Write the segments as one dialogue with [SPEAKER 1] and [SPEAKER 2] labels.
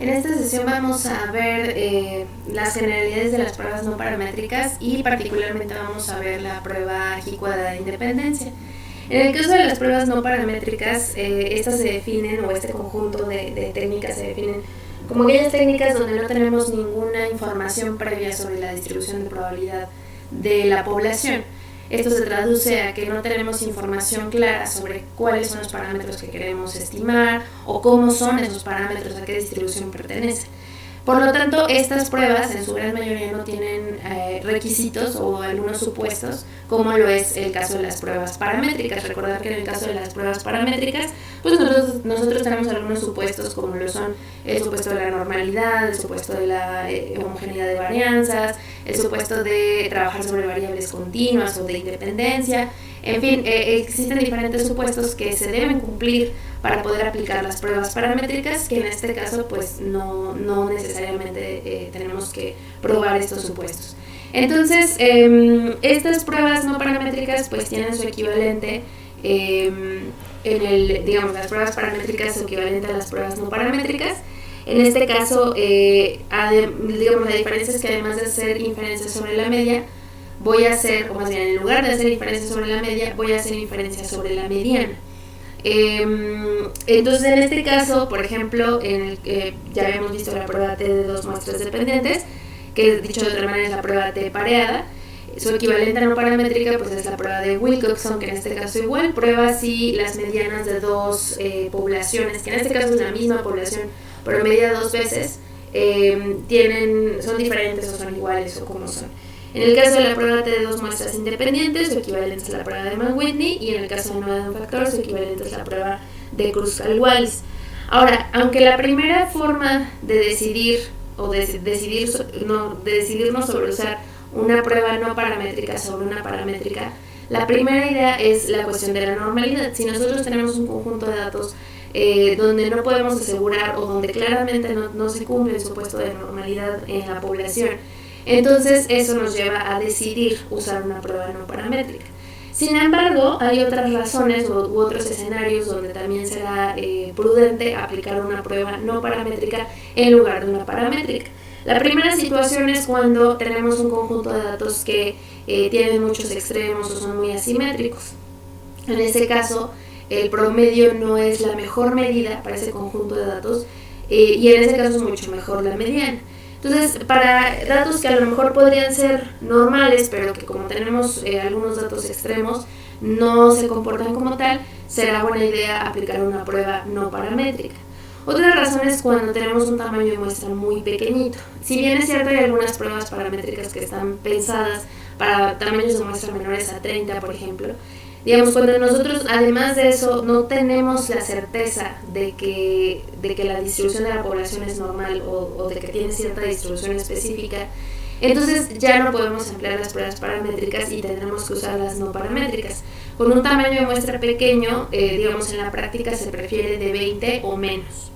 [SPEAKER 1] En esta sesión vamos a ver las generalidades de las pruebas no paramétricas y particularmente vamos a ver la prueba G cuadrada de independencia. En el caso de las pruebas no paramétricas, estas se definen, o este conjunto de técnicas se definen como aquellas técnicas donde no tenemos ninguna información previa sobre la distribución de probabilidad de la población. Esto se traduce a que no tenemos información clara sobre cuáles son los parámetros que queremos estimar o cómo son esos parámetros, a qué distribución pertenecen. Por lo tanto, estas pruebas en su gran mayoría no tienen requisitos o algunos supuestos, como lo es el caso de las pruebas paramétricas. Recordar que en el caso de las pruebas paramétricas, pues nosotros tenemos algunos supuestos, como lo son el supuesto de la normalidad, el supuesto de la homogeneidad de varianzas, el supuesto de trabajar sobre variables continuas o de independencia. En fin, existen diferentes supuestos que se deben cumplir para poder aplicar las pruebas paramétricas, que en este caso pues no necesariamente tenemos que probar estos supuestos. Entonces, estas pruebas no paramétricas pues tienen su equivalente las pruebas paramétricas su equivalente a las pruebas no paramétricas. En este caso, la diferencia es que además de hacer inferencias sobre la media, voy a hacer, o más bien en lugar de hacer inferencias sobre la media, voy a hacer inferencias sobre la mediana. Entonces en este caso, por ejemplo, ya habíamos visto la prueba T de dos muestras dependientes, que dicho de otra manera es la prueba T pareada. Su equivalente a no paramétrica pues es la prueba de Wilcoxon, que en este caso igual prueba si las medianas de dos poblaciones, que en este caso es la misma población pero medida dos veces, son diferentes o son iguales o como son. En el caso de la prueba T de dos muestras independientes, su equivalente es la prueba de Mann-Whitney, y en el caso de un factor, su equivalente es la prueba de Kruskal-Wallis. Ahora, aunque la primera forma de decidirnos sobre usar una prueba no paramétrica sobre una paramétrica, la primera idea es la cuestión de la normalidad. Si nosotros tenemos un conjunto de datos donde no podemos asegurar o donde claramente no se cumple el supuesto de normalidad en la población, entonces eso nos lleva a decidir usar una prueba no paramétrica. Sin embargo, hay otras razones u otros escenarios donde también será prudente aplicar una prueba no paramétrica en lugar de una paramétrica. La primera situación es cuando tenemos un conjunto de datos que tienen muchos extremos o son muy asimétricos. En ese caso, el promedio no es la mejor medida para ese conjunto de datos, y en ese caso es mucho mejor la mediana. Entonces, para datos que a lo mejor podrían ser normales, pero que como tenemos algunos datos extremos, no se comportan como tal, será buena idea aplicar una prueba no paramétrica. Otra razón es cuando tenemos un tamaño de muestra muy pequeñito. Si bien es cierto, hay algunas pruebas paramétricas que están pensadas para tamaños de muestra menores a 30, por ejemplo. Digamos, cuando nosotros, además de eso, no tenemos la certeza de que la distribución de la población es normal o de que tiene cierta distribución específica, entonces ya no podemos emplear las pruebas paramétricas y tendremos que usar las no paramétricas. Con un tamaño de muestra pequeño, en la práctica se prefiere de 20 o menos.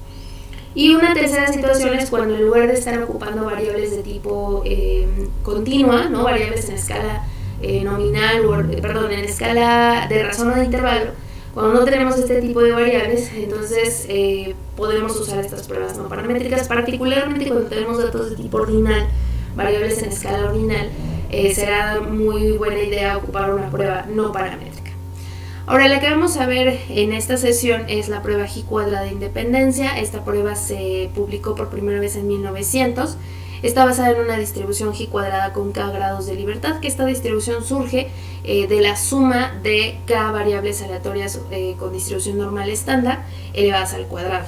[SPEAKER 1] Y una tercera situación es cuando en lugar de estar ocupando variables de tipo continua, ¿no? Variables en escala en escala de razón o de intervalo, cuando no tenemos este tipo de variables, entonces podemos usar estas pruebas no paramétricas, particularmente cuando tenemos datos de tipo ordinal, variables en escala ordinal, será muy buena idea ocupar una prueba no paramétrica. Ahora, la que vamos a ver en esta sesión es la prueba G cuadrada de independencia. Esta prueba se publicó por primera vez en 1900. Está basada en una distribución G cuadrada con K grados de libertad, que esta distribución surge de la suma de K variables aleatorias con distribución normal estándar elevadas al cuadrado.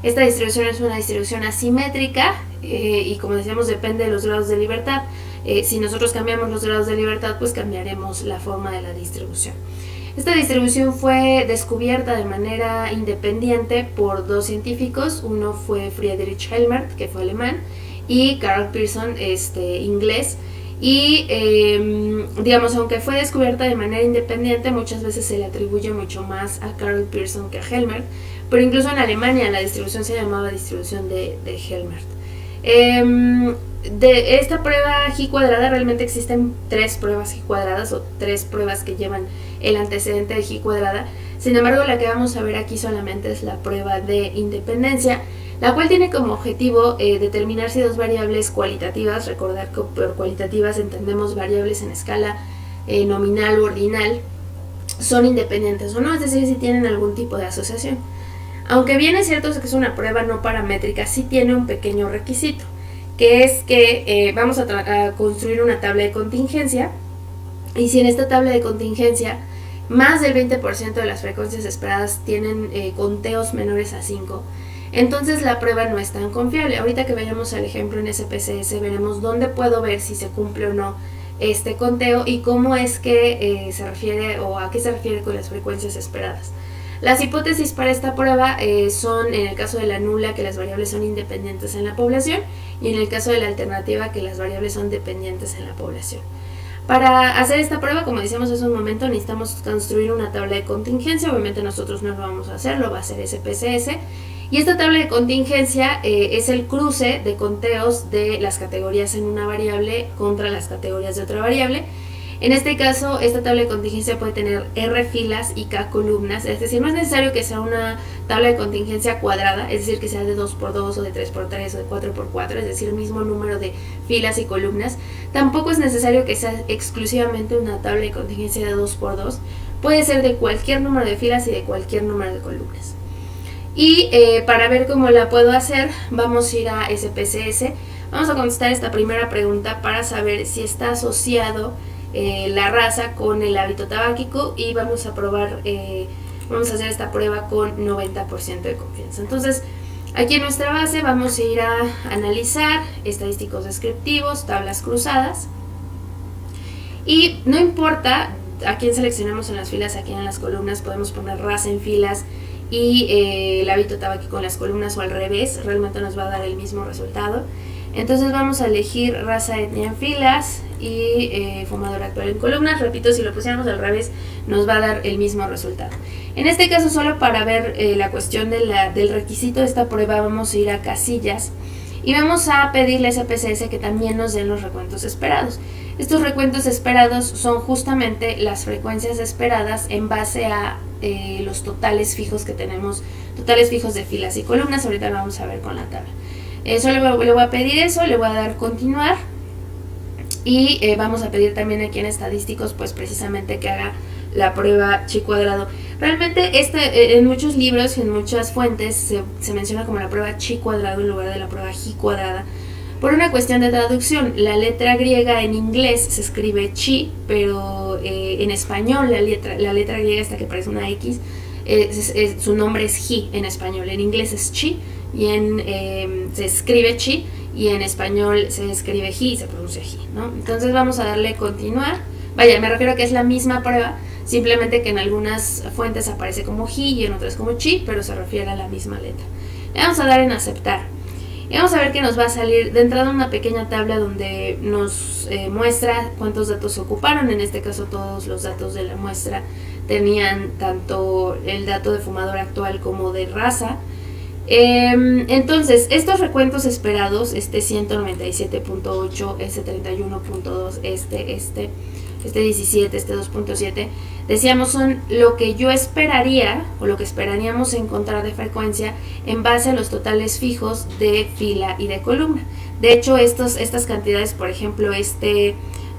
[SPEAKER 1] Esta distribución es una distribución asimétrica y, como decíamos, depende de los grados de libertad. Si nosotros cambiamos los grados de libertad, pues cambiaremos la forma de la distribución. Esta distribución fue descubierta de manera independiente por dos científicos. Uno fue Friedrich Helmert, que fue alemán, y Karl Pearson, inglés. Y aunque fue descubierta de manera independiente, muchas veces se le atribuye mucho más a Karl Pearson que a Helmert, pero incluso en Alemania la distribución se llamaba distribución de Helmert. De esta prueba G cuadrada realmente existen tres pruebas G cuadradas o tres pruebas que llevan el antecedente de G cuadrada. Sin embargo, la que vamos a ver aquí solamente es la prueba de independencia, la cual tiene como objetivo determinar si dos variables cualitativas, recordar que por cualitativas entendemos variables en escala nominal u ordinal, son independientes o no, es decir, si tienen algún tipo de asociación. Aunque bien es cierto que es una prueba no paramétrica, sí tiene un pequeño requisito, que es que vamos a construir una tabla de contingencia, y si en esta tabla de contingencia más del 20% de las frecuencias esperadas tienen conteos menores a 5, entonces la prueba no es tan confiable. Ahorita que vayamos al ejemplo en SPSS veremos dónde puedo ver si se cumple o no este conteo y cómo es que se refiere o a qué se refiere con las frecuencias esperadas. Las hipótesis para esta prueba son, en el caso de la nula, que las variables son independientes en la población, y en el caso de la alternativa, que las variables son dependientes en la población. Para hacer esta prueba, como decíamos hace un momento, necesitamos construir una tabla de contingencia. Obviamente nosotros no lo vamos a hacer, lo va a hacer SPSS. Y esta tabla de contingencia es el cruce de conteos de las categorías en una variable contra las categorías de otra variable. En este caso, esta tabla de contingencia puede tener R filas y K columnas, es decir, no es necesario que sea una tabla de contingencia cuadrada, es decir, que sea de 2x2 o de 3x3 o de 4x4, es decir, el mismo número de filas y columnas. Tampoco es necesario que sea exclusivamente una tabla de contingencia de 2x2, puede ser de cualquier número de filas y de cualquier número de columnas. Y para ver cómo la puedo hacer, vamos a ir a SPSS, vamos a contestar esta primera pregunta para saber si está asociado la raza con el hábito tabáquico, y vamos a probar, vamos a hacer esta prueba con 90% de confianza. Entonces, aquí en nuestra base vamos a ir a analizar estadísticos descriptivos, tablas cruzadas, y no importa a quién seleccionamos en las filas, a quién en las columnas, podemos poner raza en filas y el hábito tabáquico en las columnas o al revés, realmente nos va a dar el mismo resultado. Entonces vamos a elegir raza, etnia en filas y fumador actual en columnas. Repito, si lo pusiéramos al revés nos va a dar el mismo resultado. En este caso, solo para ver la cuestión del requisito de esta prueba, vamos a ir a casillas y vamos a pedirle a SPSS que también nos den los recuentos esperados. Estos recuentos esperados son justamente las frecuencias esperadas en base a los totales fijos que tenemos, totales fijos de filas y columnas. Ahorita lo vamos a ver con la tabla. Solo le voy a pedir eso, le voy a dar continuar y vamos a pedir también aquí en estadísticos pues precisamente que haga la prueba chi cuadrado. Realmente en muchos libros y en muchas fuentes se menciona como la prueba chi cuadrado en lugar de la prueba ji cuadrada por una cuestión de traducción. La letra griega en inglés se escribe chi, pero en español la letra griega esta que parece una X, su nombre es ji en español, en inglés es chi y se escribe chi y en español se escribe ji y se pronuncia ji, ¿no? Entonces vamos a darle continuar. Vaya, me refiero a que es la misma prueba, simplemente que en algunas fuentes aparece como ji y en otras como chi, pero se refiere a la misma letra. Le vamos a dar en aceptar. Y vamos a ver que nos va a salir de entrada una pequeña tabla donde nos muestra cuántos datos se ocuparon. En este caso todos los datos de la muestra tenían tanto el dato de fumador actual como de raza. Entonces, estos recuentos esperados, este 197.8, este 31.2, este 17, este 2.7, decíamos son lo que yo esperaría o lo que esperaríamos encontrar de frecuencia en base a los totales fijos de fila y de columna. De hecho, estas cantidades, por ejemplo, este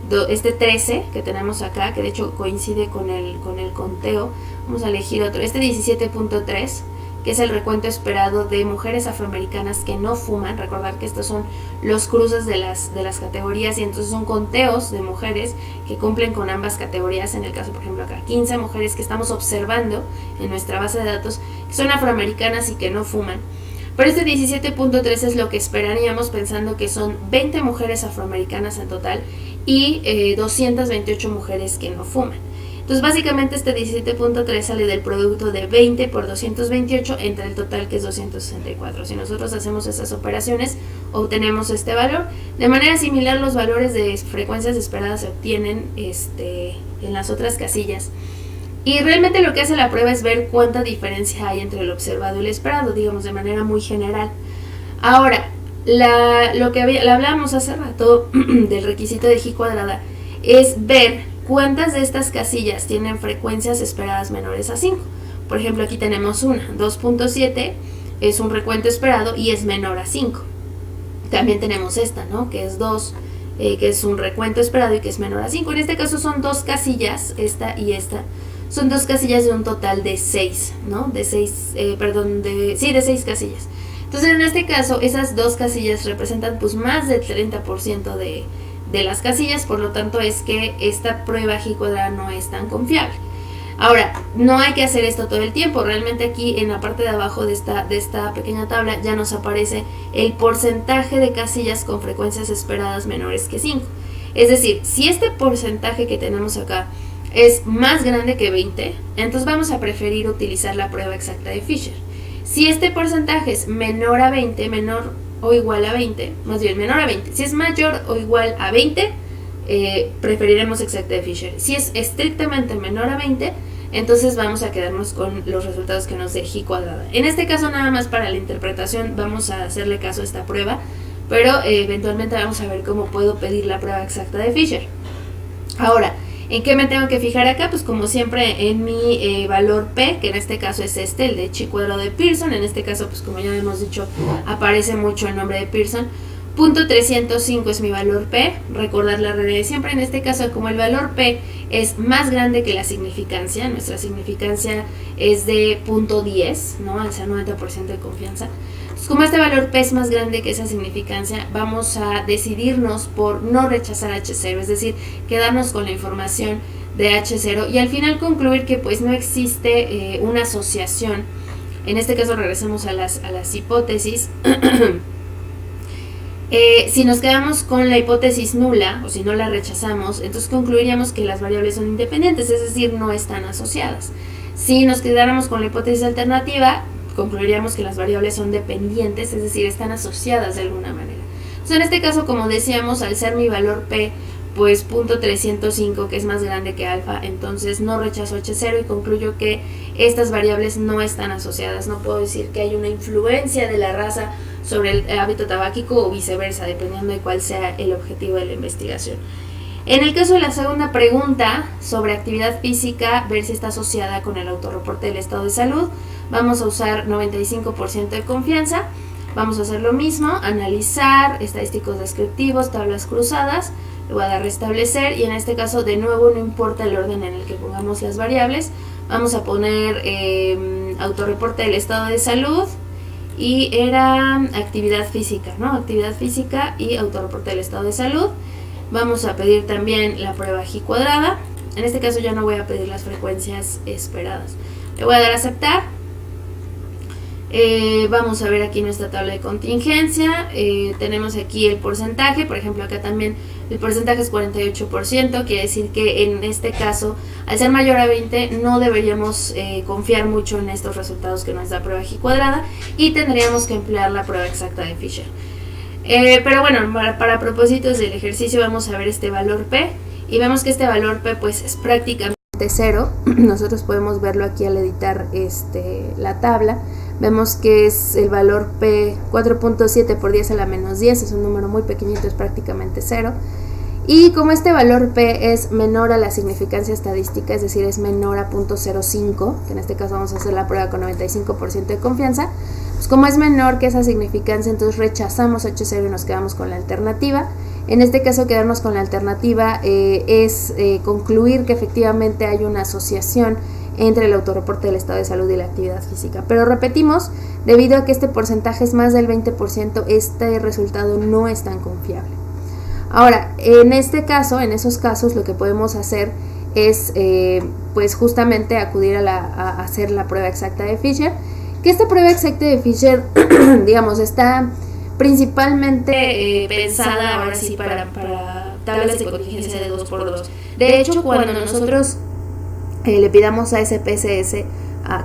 [SPEAKER 1] 13 que tenemos acá, que de hecho coincide con el conteo, vamos a elegir otro, este 17.3, que es el recuento esperado de mujeres afroamericanas que no fuman. Recordar que estos son los cruces de las categorías y entonces son conteos de mujeres que cumplen con ambas categorías. En el caso, por ejemplo, acá 15 mujeres que estamos observando en nuestra base de datos que son afroamericanas y que no fuman. Pero este 17.3 es lo que esperaríamos pensando que son 20 mujeres afroamericanas en total y 228 mujeres que no fuman. Entonces básicamente este 17.3 sale del producto de 20 por 228 entre el total, que es 264. Si nosotros hacemos esas operaciones, obtenemos este valor. De manera similar, los valores de frecuencias esperadas se obtienen en las otras casillas. Y realmente lo que hace la prueba es ver cuánta diferencia hay entre el observado y el esperado, digamos de manera muy general. Ahora, lo que hablábamos hace rato del requisito de ji cuadrada es ver cuántas de estas casillas tienen frecuencias esperadas menores a 5. Por ejemplo, aquí tenemos una, 2.7, es un recuento esperado y es menor a 5. También tenemos esta, ¿no? Que es 2, que es un recuento esperado y que es menor a 5. En este caso son 2 casillas, esta y esta. Son 2 casillas de un total de 6, ¿no? De 6 casillas. Entonces, en este caso, esas 2 casillas representan pues más del 30% de las casillas, por lo tanto es que esta prueba G cuadrada no es tan confiable. Ahora, no hay que hacer esto todo el tiempo, realmente aquí en la parte de abajo de esta pequeña tabla ya nos aparece el porcentaje de casillas con frecuencias esperadas menores que 5. Es decir, si este porcentaje que tenemos acá es más grande que 20, entonces vamos a preferir utilizar la prueba exacta de Fisher. Si este porcentaje es menor a 20, menor o igual a 20, más bien menor a 20, si es mayor o igual a 20, preferiremos exacta de Fisher. Si es estrictamente menor a 20, entonces vamos a quedarnos con los resultados que nos dé G cuadrada. En este caso, nada más para la interpretación, vamos a hacerle caso a esta prueba, pero eventualmente vamos a ver cómo puedo pedir la prueba exacta de Fisher. Ahora, ¿en qué me tengo que fijar acá? Pues como siempre en mi valor P, que en este caso es el de chi cuadrado de Pearson. En este caso, pues como ya hemos dicho, aparece mucho el nombre de Pearson. Punto 305 es mi valor P, recordar la regla de siempre. En este caso, como el valor P es más grande que la significancia, nuestra significancia es de punto 10, ¿no? Al ser 90% de confianza. Entonces, como este valor P es más grande que esa significancia, vamos a decidirnos por no rechazar H0, es decir, quedarnos con la información de H0 y al final concluir que pues no existe una asociación. En este caso regresemos a las hipótesis. Si nos quedamos con la hipótesis nula, o si no la rechazamos, entonces concluiríamos que las variables son independientes, es decir, no están asociadas. Si nos quedáramos con la hipótesis alternativa, concluiríamos que las variables son dependientes, es decir, están asociadas de alguna manera. Entonces, en este caso, como decíamos, al ser mi valor P, pues punto 305, que es más grande que alfa, entonces no rechazo H0 y concluyo que estas variables no están asociadas. No puedo decir que hay una influencia de la raza sobre el hábito tabáquico o viceversa, dependiendo de cuál sea el objetivo de la investigación. En el caso de la segunda pregunta, sobre actividad física, ver si está asociada con el autorreporte del estado de salud, vamos a usar 95% de confianza. Vamos a hacer lo mismo, analizar, estadísticos descriptivos, tablas cruzadas, le voy a dar restablecer y en este caso de nuevo no importa el orden en el que pongamos las variables, vamos a poner autorreporte del estado de salud y era actividad física, ¿no? Actividad física y autorreporte del estado de salud. Vamos a pedir también la prueba G cuadrada, en este caso ya no voy a pedir las frecuencias esperadas, le voy a dar a aceptar. Vamos a ver aquí nuestra tabla de contingencia, tenemos aquí el porcentaje, por ejemplo acá también el porcentaje es 48%, quiere decir que en este caso, al ser mayor a 20, no deberíamos confiar mucho en estos resultados que nos da prueba G cuadrada y tendríamos que emplear la prueba exacta de Fisher. Pero bueno, para propósitos del ejercicio vamos a ver este valor P y vemos que este valor P pues es prácticamente 0, nosotros podemos verlo aquí al editar la tabla. Vemos que es el valor P 4.7 por 10 a la menos 10, es un número muy pequeñito, es prácticamente 0. Y como este valor P es menor a la significancia estadística, es decir, es menor a 0.05, que en este caso vamos a hacer la prueba con 95% de confianza, pues como es menor que esa significancia, entonces rechazamos H0 y nos quedamos con la alternativa. En este caso, quedarnos con la alternativa es concluir que efectivamente hay una asociación entre el autorreporte del estado de salud y la actividad física. Pero repetimos, debido a que este porcentaje es más del 20%, este resultado no es tan confiable. Ahora, en este caso, en esos casos, lo que podemos hacer es pues justamente acudir a hacer la prueba exacta de Fisher, que esta prueba exacta de Fisher, digamos, está principalmente pensada ahora sí para tablas de contingencia de 2x2. De hecho, cuando nosotros le pidamos a SPSS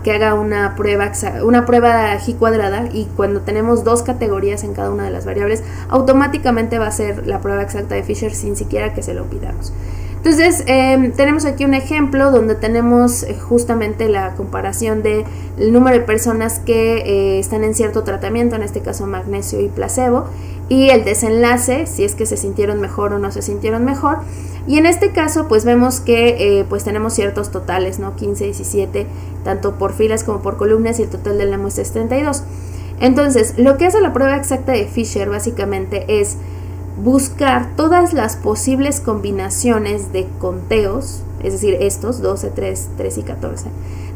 [SPEAKER 1] que haga una prueba G cuadrada y cuando tenemos 2 categorías en cada una de las variables, automáticamente va a ser la prueba exacta de Fisher sin siquiera que se lo pidamos. Entonces, tenemos aquí un ejemplo donde tenemos justamente la comparación del número de personas que están en cierto tratamiento, en este caso magnesio y placebo, y el desenlace, si es que se sintieron mejor o no se sintieron mejor. Y en este caso, pues vemos que pues tenemos ciertos totales, ¿no? 15, 17, tanto por filas como por columnas, y el total de la muestra es 32. Entonces, lo que hace la prueba exacta de Fisher básicamente es buscar todas las posibles combinaciones de conteos, es decir, estos 12, 3, 3 y 14,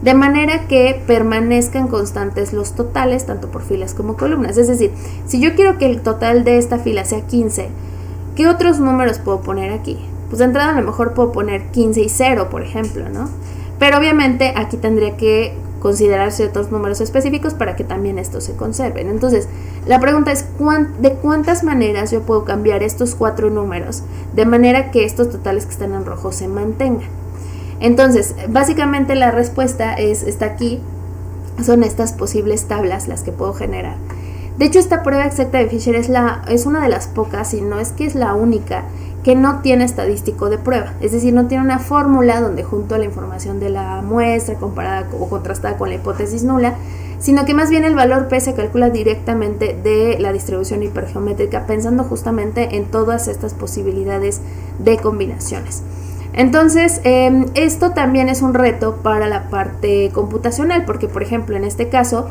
[SPEAKER 1] de manera que permanezcan constantes los totales, tanto por filas como columnas. Es decir, si yo quiero que el total de esta fila sea 15, ¿qué otros números puedo poner aquí? Pues de entrada a lo mejor puedo poner 15 y 0, por ejemplo, ¿no? Pero obviamente aquí tendría que considerar ciertos números específicos para que también estos se conserven. Entonces, la pregunta es ¿de cuántas maneras yo puedo cambiar estos 4 números de manera que estos totales que están en rojo se mantengan? Entonces, básicamente la respuesta está aquí, son estas posibles tablas las que puedo generar. De hecho, esta prueba exacta de Fisher es una de las pocas, y no es que es la única, que no tiene estadístico de prueba, es decir, no tiene una fórmula donde junto la información de la muestra comparada o contrastada con la hipótesis nula, sino que más bien el valor P se calcula directamente de la distribución hipergeométrica, pensando justamente en todas estas posibilidades de combinaciones. Entonces, esto también es un reto para la parte computacional, porque por ejemplo en este caso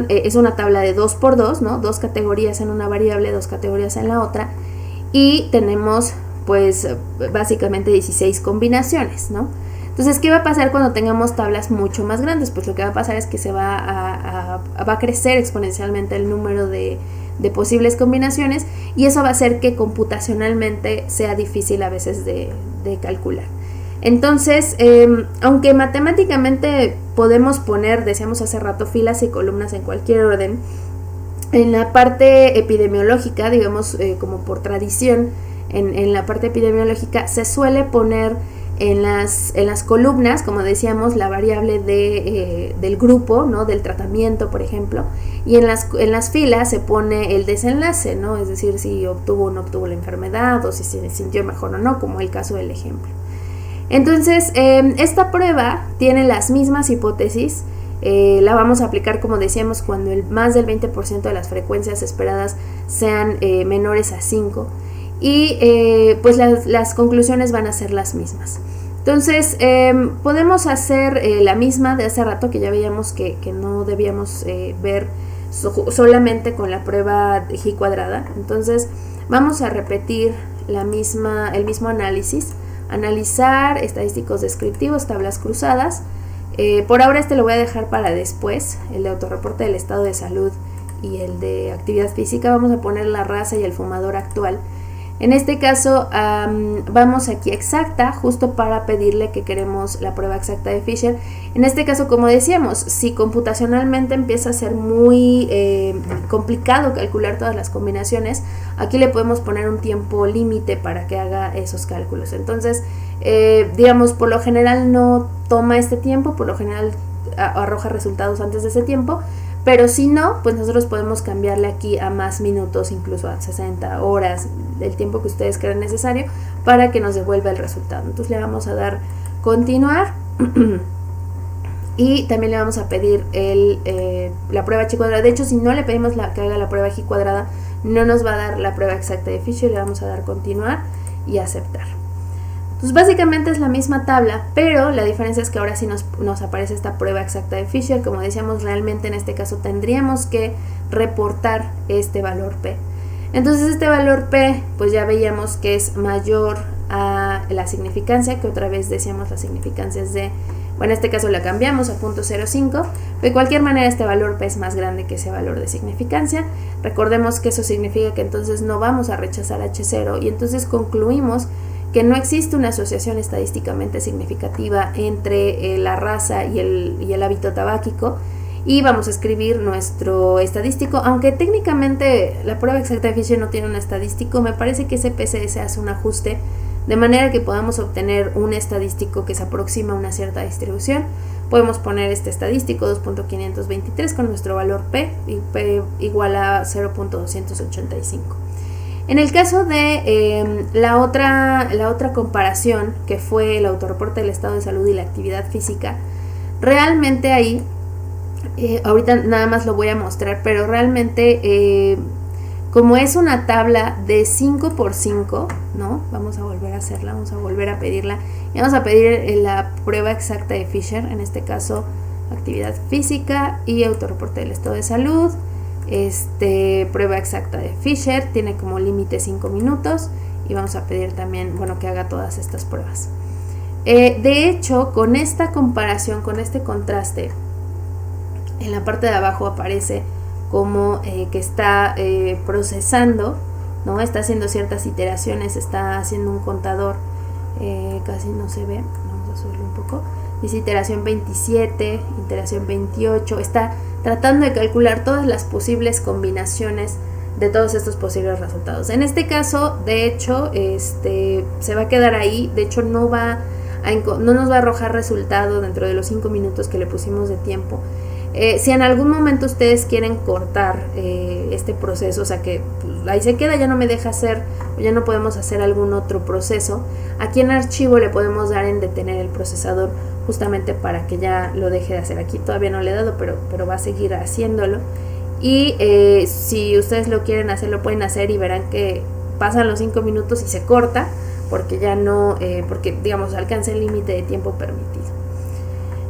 [SPEAKER 1] es una tabla de 2×2, ¿no? 2 categorías en una variable, 2 categorías en la otra, y tenemos pues básicamente 16 combinaciones, ¿no? Entonces, ¿qué va a pasar cuando tengamos tablas mucho más grandes? Pues lo que va a pasar es que va a crecer exponencialmente el número de posibles combinaciones, y eso va a hacer que computacionalmente sea difícil a veces de calcular. Entonces, aunque matemáticamente podemos poner, decíamos hace rato, filas y columnas en cualquier orden, en la parte epidemiológica, digamos, como por tradición, en la parte epidemiológica se suele poner en las columnas, como decíamos, la variable del grupo, ¿no? Del tratamiento, por ejemplo, y en las filas se pone el desenlace, ¿no? Es decir, si obtuvo o no obtuvo la enfermedad, o si se sintió mejor o no, como el caso del ejemplo. Entonces, esta prueba tiene las mismas hipótesis. La vamos a aplicar, como decíamos, cuando más del 20% de las frecuencias esperadas sean menores a 5, y pues las conclusiones van a ser las mismas. Entonces, podemos hacer la misma de hace rato, que ya veíamos que no debíamos ver solamente con la prueba de G cuadrada. Entonces, vamos a repetir el mismo análisis, analizar estadísticos descriptivos, tablas cruzadas. Por ahora lo voy a dejar para después, el de autorreporte del estado de salud y el de actividad física. Vamos a poner la raza y el fumador actual. En este caso vamos aquí exacta, justo para pedirle que queremos la prueba exacta de Fisher. En este caso, como decíamos, si computacionalmente empieza a ser muy complicado calcular todas las combinaciones, aquí le podemos poner un tiempo límite para que haga esos cálculos. Entonces, digamos, por lo general no toma este tiempo, por lo general arroja resultados antes de ese tiempo, pero si no, pues nosotros podemos cambiarle aquí a más minutos, incluso a 60 horas, el tiempo que ustedes crean necesario para que nos devuelva el resultado. Entonces le vamos a dar continuar y también le vamos a pedir la prueba G cuadrada. De hecho, si no le pedimos que haga la prueba G cuadrada, no nos va a dar la prueba exacta de Fisher. Le vamos a dar continuar y aceptar. Entonces básicamente es la misma tabla, pero la diferencia es que ahora sí nos aparece esta prueba exacta de Fisher. Como decíamos, realmente en este caso tendríamos que reportar este valor P. Entonces este valor P, pues ya veíamos que es mayor a la significancia, que otra vez decíamos la significancia es bueno, en este caso la cambiamos a 0.05, pero de cualquier manera este valor P es más grande que ese valor de significancia. Recordemos que eso significa que entonces no vamos a rechazar H0, y entonces concluimos que no existe una asociación estadísticamente significativa entre la raza y el hábito tabáquico, y vamos a escribir nuestro estadístico. Aunque técnicamente la prueba exacta de Fisher no tiene un estadístico, me parece que ese PCS hace un ajuste de manera que podamos obtener un estadístico que se aproxima a una cierta distribución. Podemos poner este estadístico 2.523 con nuestro valor P, y P igual a 0.285. En el caso de la otra comparación, que fue el autorreporte del estado de salud y la actividad física, realmente ahí, ahorita nada más lo voy a mostrar, pero realmente como es una tabla de 5×5, ¿no? Vamos a volver a hacerla, vamos a volver a pedirla, y vamos a pedir la prueba exacta de Fisher, en este caso actividad física y autorreporte del estado de salud. Prueba exacta de Fisher, tiene como límite 5 minutos y vamos a pedir también, bueno, que haga todas estas pruebas. De hecho, con esta comparación, con este contraste, en la parte de abajo aparece como que está procesando, ¿no? Está haciendo ciertas iteraciones, está haciendo un contador, casi no se ve, vamos a subirlo un poco, dice iteración 27, iteración 28, está tratando de calcular todas las posibles combinaciones de todos estos posibles resultados. En este caso, de hecho, se va a quedar ahí, de hecho no nos va a arrojar resultado dentro de los 5 minutos que le pusimos de tiempo. Si en algún momento ustedes quieren cortar este proceso, o sea que pues, ahí se queda, ya no me deja hacer, o ya no podemos hacer algún otro proceso, aquí en archivo le podemos dar en detener el procesador justamente para que ya lo deje de hacer. Aquí todavía no le he dado, pero va a seguir haciéndolo. Y si ustedes lo quieren hacer, lo pueden hacer y verán que pasan los 5 minutos y se corta, porque ya no, porque digamos alcanza el límite de tiempo permitido.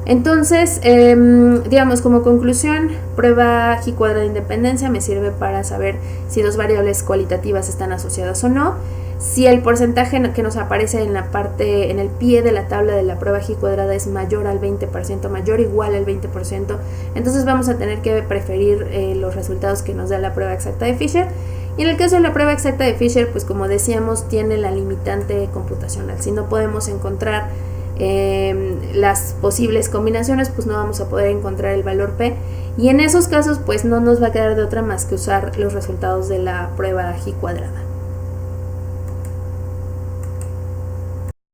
[SPEAKER 1] Entonces, digamos como conclusión, prueba G cuadrada de independencia me sirve para saber si dos variables cualitativas están asociadas o no. Si el porcentaje que nos aparece en la parte, en el pie de la tabla de la prueba G cuadrada es mayor al 20%, mayor o igual al 20%, entonces vamos a tener que preferir los resultados que nos da la prueba exacta de Fisher. Y en el caso de la prueba exacta de Fisher, pues como decíamos, tiene la limitante computacional. Si no podemos encontrar las posibles combinaciones, pues no vamos a poder encontrar el valor P, y en esos casos pues no nos va a quedar de otra más que usar los resultados de la prueba G cuadrada.